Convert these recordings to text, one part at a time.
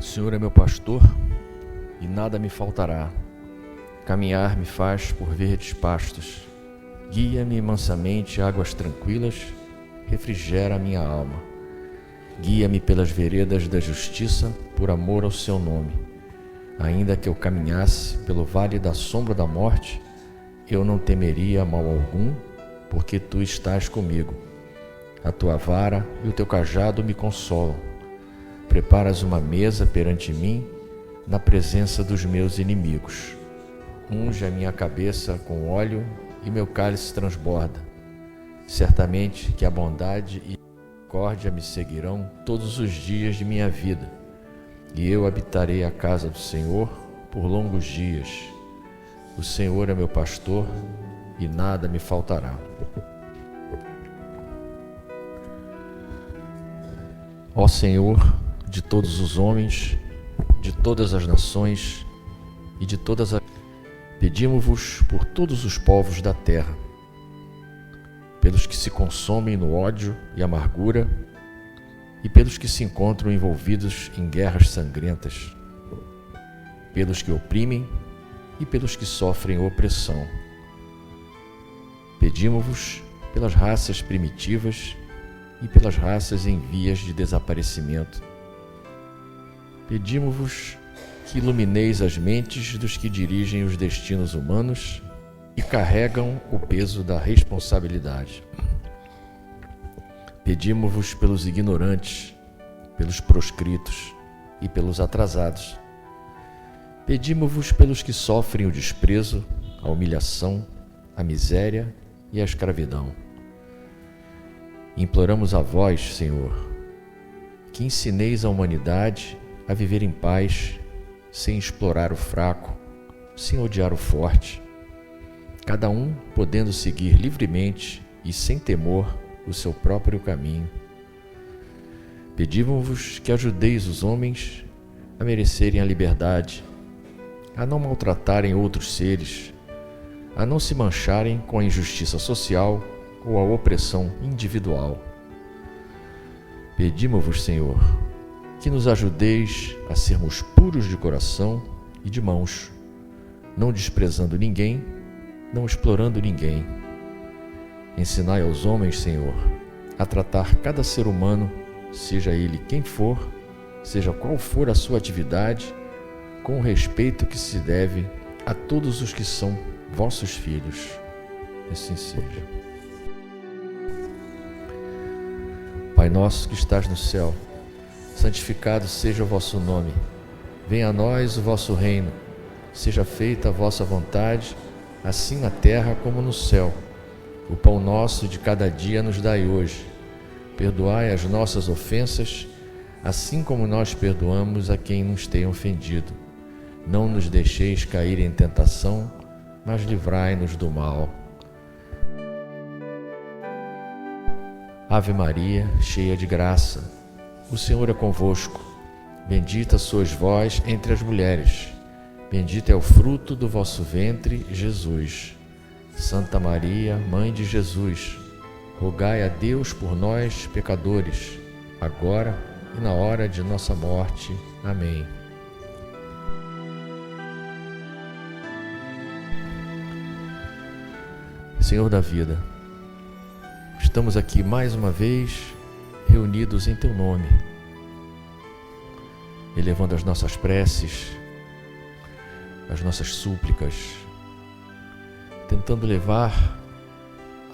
O Senhor é meu pastor e nada me faltará. Caminhar me faz por verdes pastos. Guia-me mansamente a águas tranquilas, refrigera a minha alma. Guia-me pelas veredas da justiça, por amor ao seu nome. Ainda que eu caminhasse pelo vale da sombra da morte, eu não temeria mal algum, porque tu estás comigo. A tua vara e o teu cajado me consolam. Preparas uma mesa perante mim, na presença dos meus inimigos. Unge a minha cabeça com óleo e meu cálice transborda. Certamente que a bondade e a misericórdia me seguirão todos os dias de minha vida, e eu habitarei a casa do Senhor por longos dias. O Senhor é meu pastor e nada me faltará. Ó Senhor, de todos os homens, de todas as nações e de todas as... Pedimos-vos por todos os povos da terra, pelos que se consomem no ódio e amargura, e pelos que se encontram envolvidos em guerras sangrentas, pelos que oprimem e pelos que sofrem opressão. Pedimos-vos pelas raças primitivas e pelas raças em vias de desaparecimento. Pedimos-vos que ilumineis as mentes dos que dirigem os destinos humanos e carregam o peso da responsabilidade. Pedimos-vos pelos ignorantes, pelos proscritos e pelos atrasados. Pedimos-vos pelos que sofrem o desprezo, a humilhação, a miséria e a escravidão. Imploramos a vós, Senhor, que ensineis a humanidade a viver em paz, sem explorar o fraco, sem odiar o forte, cada um podendo seguir livremente e sem temor o seu próprio caminho. Pedimos-vos que ajudeis os homens a merecerem a liberdade, a não maltratarem outros seres, a não se mancharem com a injustiça social ou a opressão individual. Pedimos-vos, Senhor, que nos ajudeis a sermos puros de coração e de mãos, não desprezando ninguém, não explorando ninguém. Ensinai aos homens, Senhor, a tratar cada ser humano, seja ele quem for, seja qual for a sua atividade, com o respeito que se deve a todos os que são vossos filhos. Assim seja. Pai nosso que estás no céu, santificado seja o vosso nome. Venha a nós o vosso reino. Seja feita a vossa vontade, assim na terra como no céu. O pão nosso de cada dia nos dai hoje. Perdoai as nossas ofensas, assim como nós perdoamos a quem nos tem ofendido. Não nos deixeis cair em tentação, mas livrai-nos do mal. Ave Maria, cheia de graça, o Senhor é convosco. Bendita sois vós entre as mulheres. Bendito é o fruto do vosso ventre, Jesus. Santa Maria, Mãe de Jesus, rogai a Deus por nós, pecadores, agora e na hora de nossa morte. Amém. Senhor da vida, estamos aqui mais uma vez reunidos em Teu nome, elevando as nossas preces, as nossas súplicas, tentando levar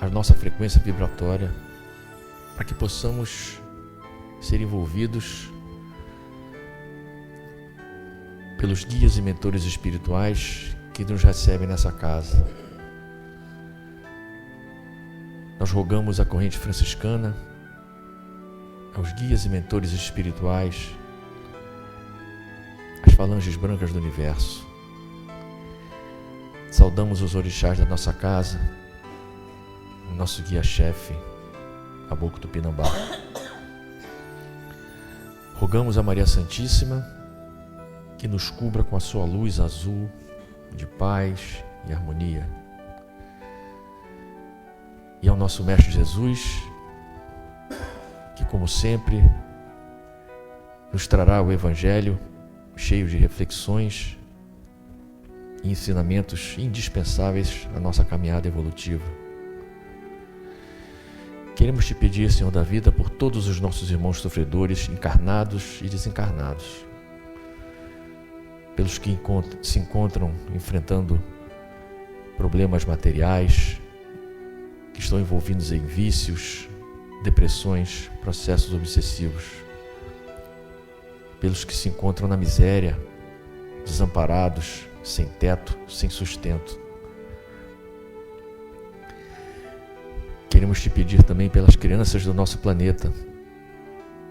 a nossa frequência vibratória para que possamos ser envolvidos pelos guias e mentores espirituais que nos recebem nessa casa. Nós rogamos a corrente franciscana, aos guias e mentores espirituais, as falanges brancas do universo. Saudamos os orixás da nossa casa, o nosso guia-chefe, Caboclo Tupinambá. Rogamos a Maria Santíssima que nos cubra com a sua luz azul de paz e harmonia. E ao nosso Mestre Jesus, que como sempre nos trará o Evangelho cheio de reflexões e ensinamentos indispensáveis à nossa caminhada evolutiva. Queremos te pedir, Senhor da vida, por todos os nossos irmãos sofredores, encarnados e desencarnados, pelos que se encontram enfrentando problemas materiais, que estão envolvidos em vícios, depressões, processos obsessivos, pelos que se encontram na miséria, desamparados, sem teto, sem sustento. Queremos te pedir também pelas crianças do nosso planeta,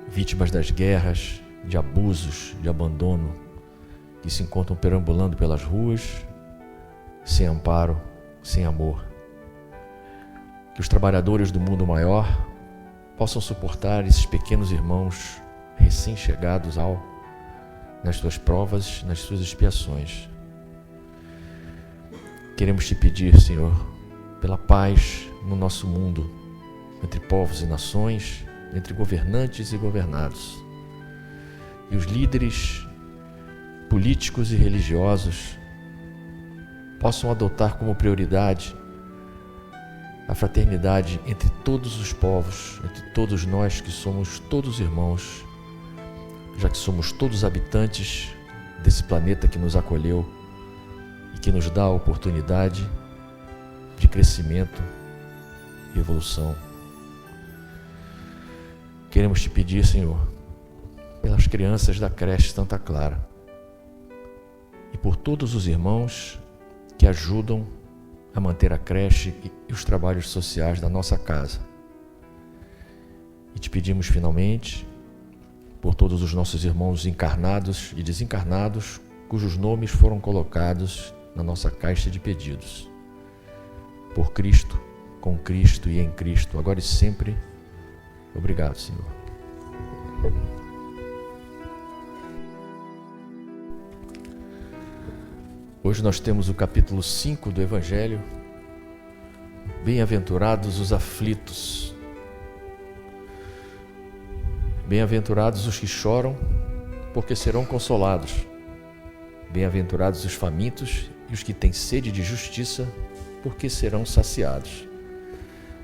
vítimas das guerras, de abusos, de abandono, que se encontram perambulando pelas ruas, sem amparo, sem amor. Que os trabalhadores do mundo maior possam suportar esses pequenos irmãos recém-chegados nas suas provas, nas suas expiações. Queremos te pedir, Senhor, pela paz no nosso mundo, entre povos e nações, entre governantes e governados. E os líderes políticos e religiosos possam adotar como prioridade a fraternidade entre todos os povos, entre todos nós que somos todos irmãos, já que somos todos habitantes desse planeta que nos acolheu e que nos dá a oportunidade de crescimento e evolução. Queremos te pedir, Senhor, pelas crianças da creche Santa Clara e por todos os irmãos que ajudam a manter a creche e os trabalhos sociais da nossa casa. E te pedimos finalmente por todos os nossos irmãos encarnados e desencarnados, cujos nomes foram colocados na nossa caixa de pedidos. Por Cristo, com Cristo e em Cristo, agora e sempre. Obrigado, Senhor. Hoje nós temos o capítulo 5 do Evangelho. Bem-aventurados os aflitos. Bem-aventurados os que choram, porque serão consolados. Bem-aventurados os famintos e os que têm sede de justiça, porque serão saciados.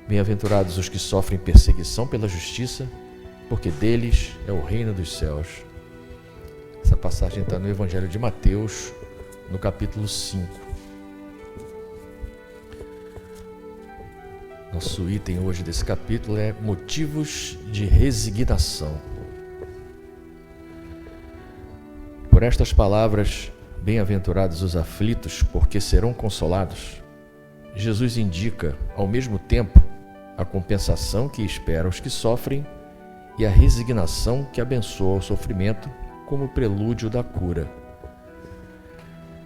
Bem-aventurados os que sofrem perseguição pela justiça, porque deles é o reino dos céus. Essa passagem está no Evangelho de Mateus, no capítulo 5. Nosso item hoje desse capítulo é motivos de resignação. Por estas palavras, bem-aventurados os aflitos, porque serão consolados, Jesus indica, ao mesmo tempo, a compensação que espera os que sofrem e a resignação que abençoa o sofrimento como prelúdio da cura.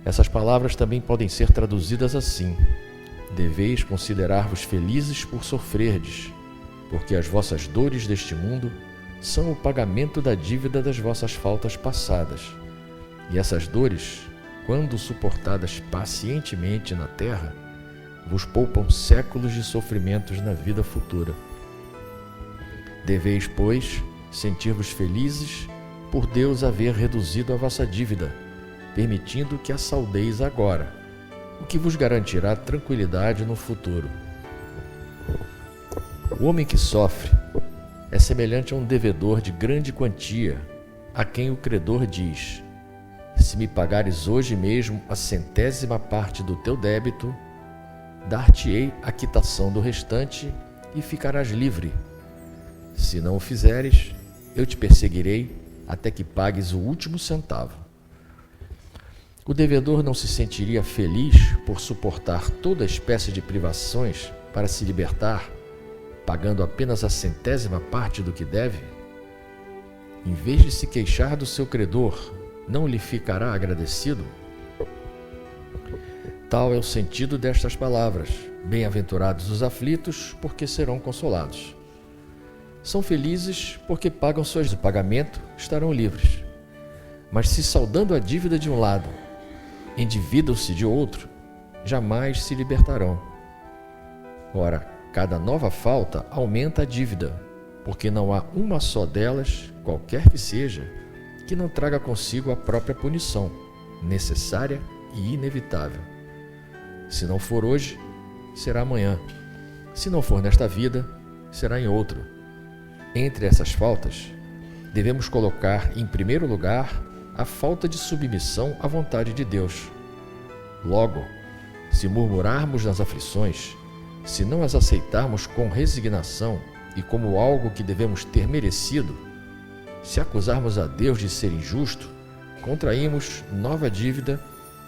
Essas palavras também podem ser traduzidas assim: deveis considerar-vos felizes por sofrerdes, porque as vossas dores deste mundo são o pagamento da dívida das vossas faltas passadas. E essas dores, quando suportadas pacientemente na terra, vos poupam séculos de sofrimentos na vida futura. Deveis, pois, sentir-vos felizes por Deus haver reduzido a vossa dívida, permitindo que a saldeis agora, o que vos garantirá tranquilidade no futuro. O homem que sofre é semelhante a um devedor de grande quantia, a quem o credor diz: se me pagares hoje mesmo a 100ª parte do teu débito, dar-te-ei a quitação do restante e ficarás livre. Se não o fizeres, eu te perseguirei até que pagues o último centavo. O devedor não se sentiria feliz por suportar toda espécie de privações para se libertar, pagando apenas a 100ª parte do que deve? Em vez de se queixar do seu credor, não lhe ficará agradecido? Tal é o sentido destas palavras: bem-aventurados os aflitos, porque serão consolados. São felizes porque pagam suas do pagamento, estarão livres. Mas se saudando a dívida de um lado, endividam-se de outro, jamais se libertarão. Ora, cada nova falta aumenta a dívida, porque não há uma só delas, qualquer que seja, que não traga consigo a própria punição, necessária e inevitável. Se não for hoje, será amanhã. Se não for nesta vida, será em outro. Entre essas faltas, devemos colocar em primeiro lugar a falta de submissão à vontade de Deus. Logo, se murmurarmos nas aflições, se não as aceitarmos com resignação e como algo que devemos ter merecido, se acusarmos a Deus de ser injusto, contraímos nova dívida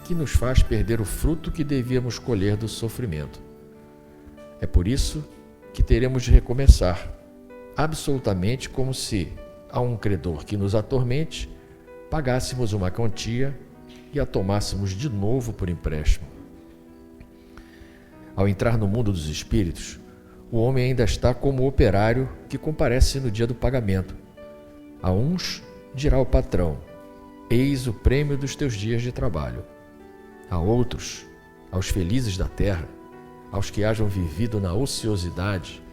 que nos faz perder o fruto que devíamos colher do sofrimento. É por isso que teremos de recomeçar, absolutamente como se, a um credor que nos atormente, pagássemos uma quantia e a tomássemos de novo por empréstimo. Ao entrar no mundo dos espíritos, o homem ainda está como o operário que comparece no dia do pagamento. A uns dirá o patrão: eis o prêmio dos teus dias de trabalho. A outros, aos felizes da terra, aos que hajam vivido na ociosidade,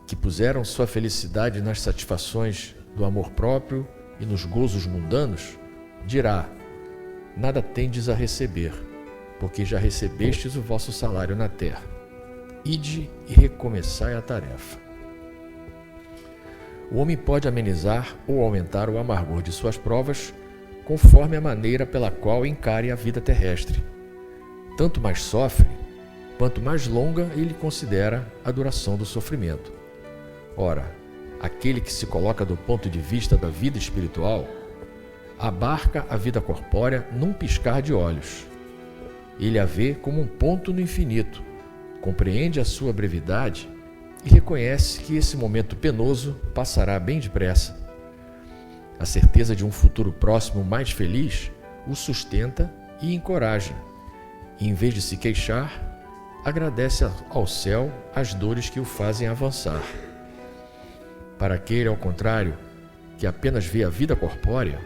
que puseram sua felicidade nas satisfações do amor próprio e nos gozos mundanos, dirá: nada tendes a receber, porque já recebestes o vosso salário na terra. Ide e recomeçai a tarefa. O homem pode amenizar ou aumentar o amargor de suas provas conforme a maneira pela qual encare a vida terrestre. Tanto mais sofre, quanto mais longa ele considera a duração do sofrimento. Ora, aquele que se coloca do ponto de vista da vida espiritual abarca a vida corpórea num piscar de olhos. Ele a vê como um ponto no infinito, compreende a sua brevidade e reconhece que esse momento penoso passará bem depressa. A certeza de um futuro próximo mais feliz o sustenta e encoraja. E, em vez de se queixar, agradece ao céu as dores que o fazem avançar. Para aquele, ao contrário, que apenas vê a vida corpórea,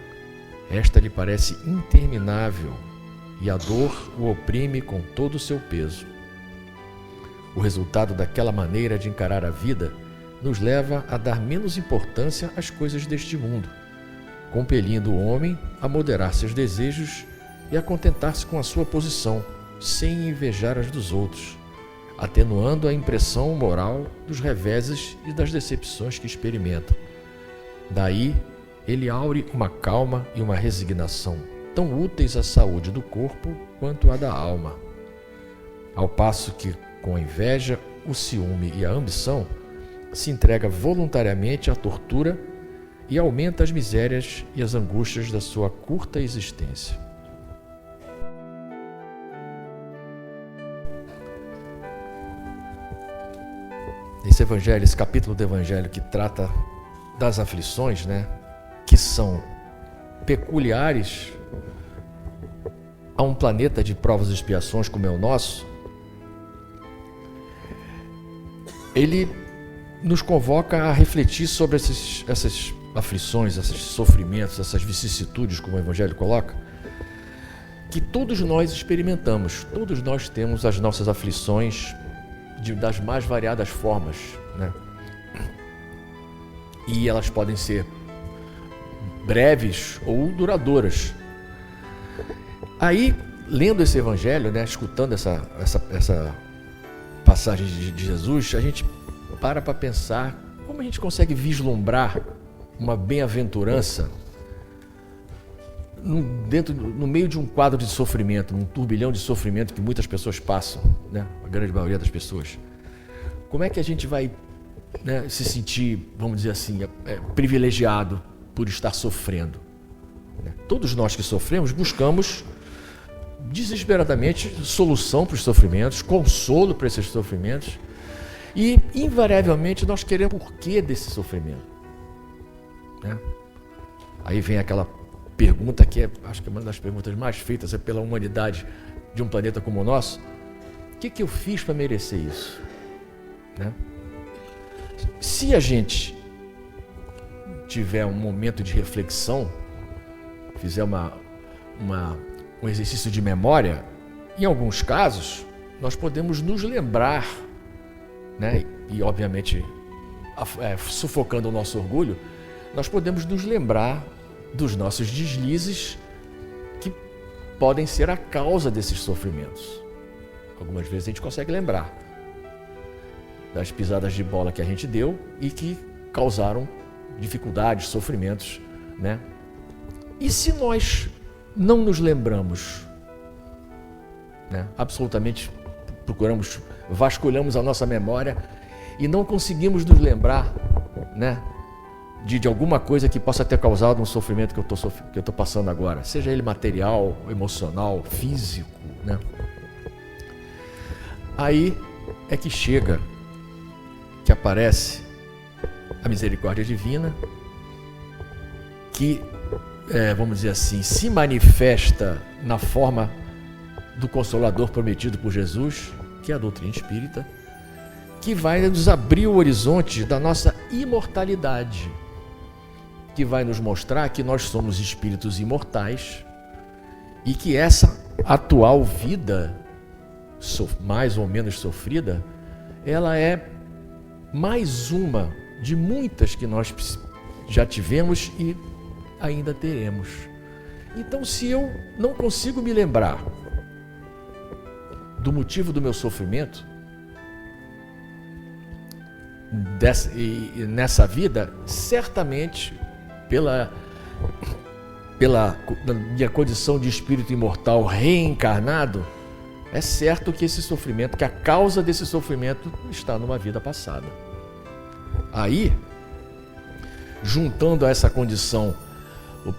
esta lhe parece interminável e a dor o oprime com todo o seu peso. O resultado daquela maneira de encarar a vida nos leva a dar menos importância às coisas deste mundo, compelindo o homem a moderar seus desejos e a contentar-se com a sua posição, sem invejar as dos outros, atenuando a impressão moral dos reveses e das decepções que experimenta. Daí, ele aure uma calma e uma resignação tão úteis à saúde do corpo quanto à da alma. Ao passo que, com a inveja, o ciúme e a ambição, se entrega voluntariamente à tortura e aumenta as misérias e as angústias da sua curta existência. Esse capítulo do Evangelho que trata das aflições, que são peculiares a um planeta de provas e expiações como é o nosso, ele nos convoca a refletir sobre essas aflições, esses sofrimentos, essas vicissitudes, como o Evangelho coloca, que todos nós experimentamos, todos nós temos as nossas aflições das mais variadas formas, E elas podem ser breves ou duradouras. Aí, lendo esse Evangelho, escutando essa passagem de Jesus, a gente para pensar como a gente consegue vislumbrar uma bem-aventurança no meio de um quadro de sofrimento, num turbilhão de sofrimento que muitas pessoas passam, a grande maioria das pessoas. Como é que a gente vai se sentir, vamos dizer assim, privilegiado por estar sofrendo? Todos nós que sofremos buscamos desesperadamente solução para os sofrimentos, consolo para esses sofrimentos, e invariavelmente nós queremos o porquê desse sofrimento. Aí vem aquela pergunta que acho que é uma das perguntas mais feitas pela humanidade de um planeta como o nosso: o que eu fiz para merecer isso? Se a gente tiver um momento de reflexão, fizer um exercício de memória, em alguns casos nós podemos nos lembrar, e obviamente sufocando o nosso orgulho, nós podemos nos lembrar dos nossos deslizes que podem ser a causa desses sofrimentos. Algumas vezes a gente consegue lembrar das pisadas de bola que a gente deu e que causaram dificuldades, sofrimentos, né? E se nós não nos lembramos, né? Absolutamente vasculhamos a nossa memória e não conseguimos nos lembrar, né? De alguma coisa que possa ter causado um sofrimento que eu estou passando agora, seja ele material, emocional, físico, né? Aí é que chega, que aparece a misericórdia divina, que, vamos dizer assim, se manifesta na forma do Consolador prometido por Jesus, que é a doutrina espírita, que vai nos abrir o horizonte da nossa imortalidade, que vai nos mostrar que nós somos espíritos imortais e que essa atual vida, mais ou menos sofrida, ela é mais uma de muitas que nós já tivemos e ainda teremos. Então, se eu não consigo me lembrar do motivo do meu sofrimento nessa vida, certamente pela minha condição de espírito imortal reencarnado, é certo que esse sofrimento, que a causa desse sofrimento está numa vida passada. Aí, juntando a essa condição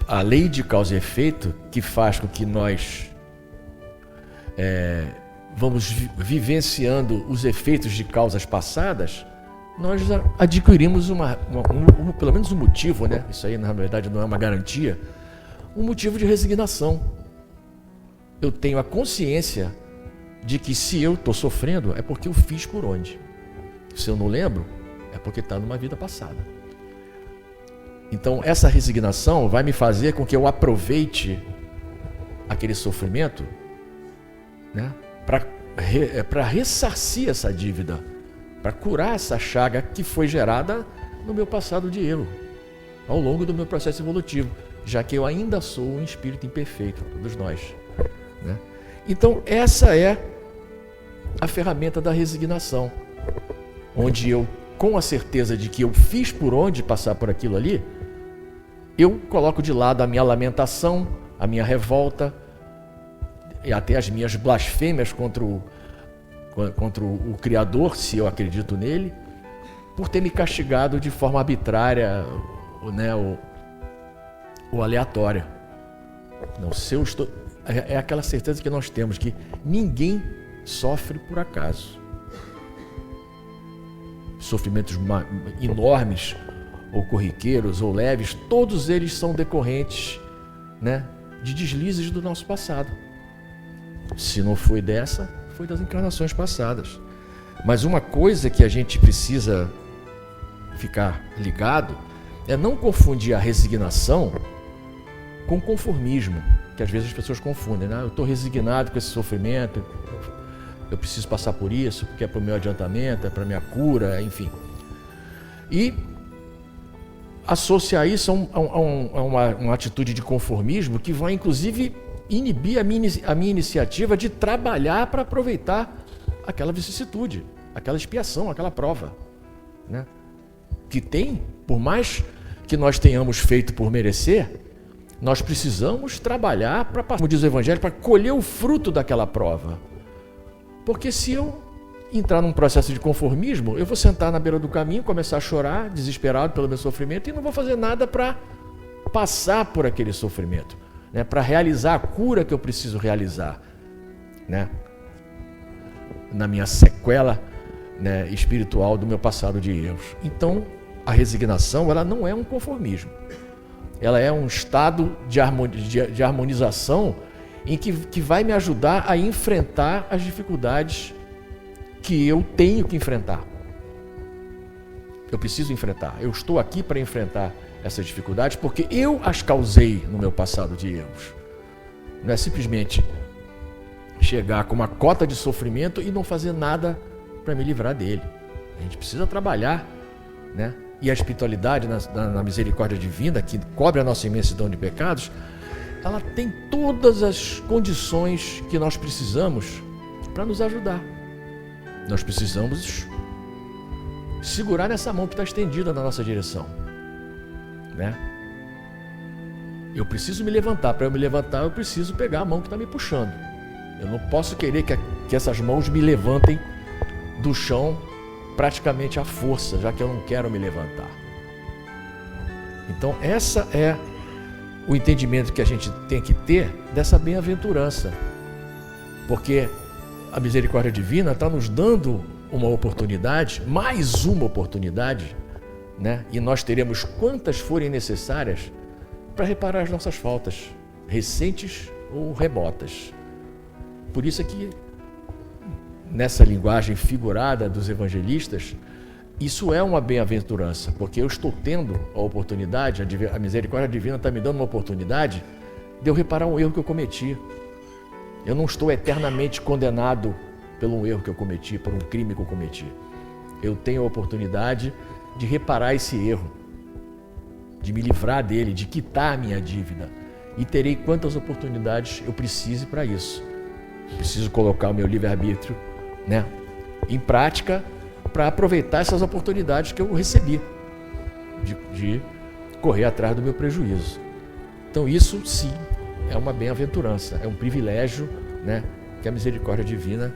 a lei de causa e efeito, que faz com que nós vamos vivenciando os efeitos de causas passadas, nós adquirimos pelo menos um motivo, né? Isso aí na verdade não é uma garantia, um motivo de resignação. Eu tenho a consciência de que se eu estou sofrendo é porque eu fiz por onde. Se eu não lembro, é porque está numa vida passada. Então essa resignação vai me fazer com que eu aproveite aquele sofrimento, né? Para ressarcir essa dívida, para curar essa chaga que foi gerada no meu passado de erro, ao longo do meu processo evolutivo, já que eu ainda sou um espírito imperfeito, todos nós, né? Então essa é a ferramenta da resignação, onde eu, com a certeza de que eu fiz por onde passar por aquilo ali, eu coloco de lado a minha lamentação, a minha revolta e até as minhas blasfêmias contra o Criador, se eu acredito nele, por ter me castigado de forma arbitrária, né, ou aleatória. Não, se eu estou, é aquela certeza que nós temos, que ninguém sofre por acaso. Sofrimentos enormes, ou corriqueiros, ou leves, todos eles são decorrentes, né, de deslizes do nosso passado. Se não foi dessa, foi das encarnações passadas. Mas uma coisa que a gente precisa ficar ligado é não confundir a resignação com conformismo, que às vezes as pessoas confundem, né? Eu estou resignado com esse sofrimento, eu preciso passar por isso, porque é para o meu adiantamento, é para a minha cura, enfim. E associar isso a uma atitude de conformismo que vai, inclusive, inibir a minha iniciativa de trabalhar para aproveitar aquela vicissitude, aquela expiação, aquela prova, né? Que tem, por mais que nós tenhamos feito por merecer, nós precisamos trabalhar para, como diz o Evangelho, para colher o fruto daquela prova. Porque se eu entrar num processo de conformismo, eu vou sentar na beira do caminho, começar a chorar, desesperado pelo meu sofrimento, e não vou fazer nada para passar por aquele sofrimento, né? Para realizar a cura que eu preciso realizar, né? Na minha sequela, né, espiritual do meu passado de erros. Então, a resignação, ela não é um conformismo. Ela é um estado de harmonização em que vai me ajudar a enfrentar as dificuldades que eu tenho que enfrentar. Eu preciso enfrentar. Eu estou aqui para enfrentar essas dificuldades porque eu as causei no meu passado de erros. Não é simplesmente chegar com uma cota de sofrimento e não fazer nada para me livrar dele. A gente precisa trabalhar, né? e a espiritualidade na misericórdia divina, que cobre a nossa imensidão de pecados, ela tem todas as condições que nós precisamos para nos ajudar. Nós precisamos segurar nessa mão que está estendida na nossa direção, né? Eu preciso me levantar. Para eu me levantar, eu preciso pegar a mão que está me puxando. Eu não posso querer que essas mãos me levantem do chão praticamente à força, já que eu não quero me levantar. Então essa é o entendimento que a gente tem que ter dessa bem-aventurança, porque a misericórdia divina está nos dando uma oportunidade, mais uma oportunidade, né? E nós teremos quantas forem necessárias para reparar as nossas faltas, recentes ou remotas. Por isso é que, nessa linguagem figurada dos evangelistas, isso é uma bem-aventurança, porque eu estou tendo a oportunidade, a misericórdia divina está me dando uma oportunidade de eu reparar um erro que eu cometi. Eu não estou eternamente condenado pelo erro que eu cometi, por um crime que eu cometi. Eu tenho a oportunidade de reparar esse erro, de me livrar dele, de quitar a minha dívida. E terei quantas oportunidades eu precise para isso. Preciso colocar o meu livre-arbítrio, né, em prática, para aproveitar essas oportunidades que eu recebi de correr atrás do meu prejuízo. Então isso sim é uma bem-aventurança, é um privilégio, né, que a misericórdia divina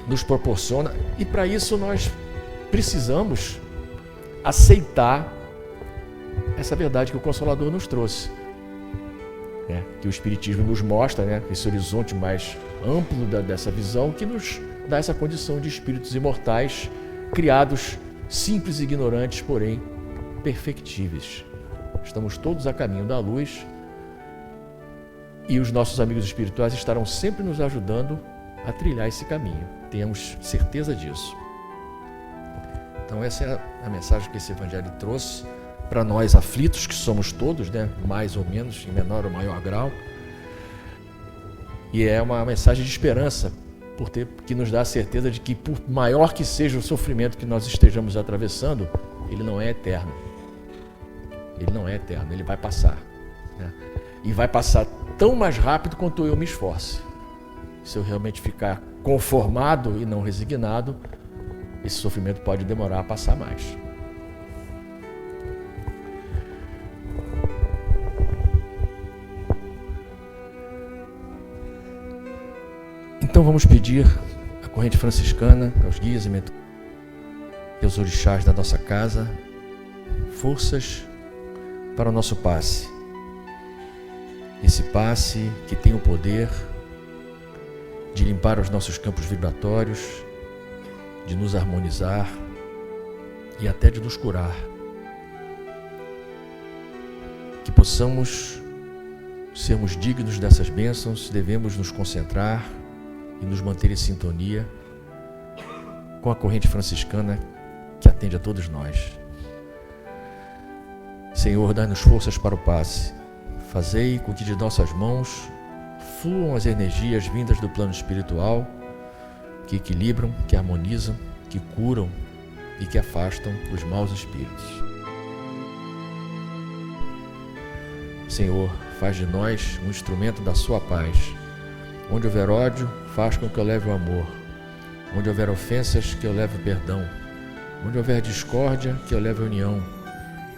nos proporciona, e para isso nós precisamos aceitar essa verdade que o Consolador nos trouxe, né, que o Espiritismo nos mostra, né, esse horizonte mais amplo dessa visão, que nos dá essa condição de espíritos imortais, criados simples e ignorantes, porém perfectíveis. Estamos todos a caminho da luz e os nossos amigos espirituais estarão sempre nos ajudando a trilhar esse caminho. Tenhamos certeza disso. Então essa é a mensagem que esse Evangelho trouxe para nós aflitos, que somos todos, né, mais ou menos, em menor ou maior grau. E é uma mensagem de esperança, que nos dá a certeza de que, por maior que seja o sofrimento que nós estejamos atravessando, ele não é eterno. Ele não é eterno, ele vai passar, né? E vai passar tão mais rápido quanto eu me esforce. Se eu realmente ficar conformado e não resignado, esse sofrimento pode demorar a passar mais. Então vamos pedir à corrente franciscana, aos guias e mentores, e aos orixás da nossa casa, forças para o nosso passe. Esse passe que tem o poder de limpar os nossos campos vibratórios, de nos harmonizar e até de nos curar. Que possamos sermos dignos dessas bênçãos, devemos nos concentrar e nos manter em sintonia com a corrente franciscana que atende a todos nós. Senhor, dai-nos forças para o passe. Fazei com que de nossas mãos fluam as energias vindas do plano espiritual, que equilibram, que harmonizam, que curam e que afastam os maus espíritos. Senhor, faz de nós um instrumento da sua paz. Onde houver ódio, faz com que eu leve o amor. Onde houver ofensas, que eu leve o perdão. Onde houver discórdia, que eu leve a união.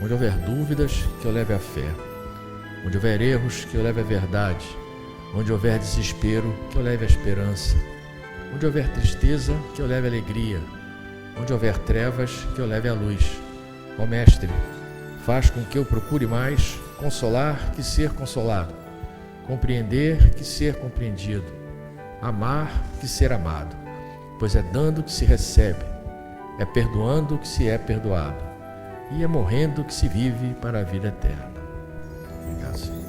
Onde houver dúvidas, que eu leve a fé. Onde houver erros, que eu leve a verdade. Onde houver desespero, que eu leve a esperança. Onde houver tristeza, que eu leve a alegria. Onde houver trevas, que eu leve a luz. Ó Mestre, faz com que eu procure mais consolar que ser consolado, compreender que ser compreendido, amar que ser amado, pois é dando que se recebe, é perdoando que se é perdoado, e é morrendo que se vive para a vida eterna. Obrigado, Senhor.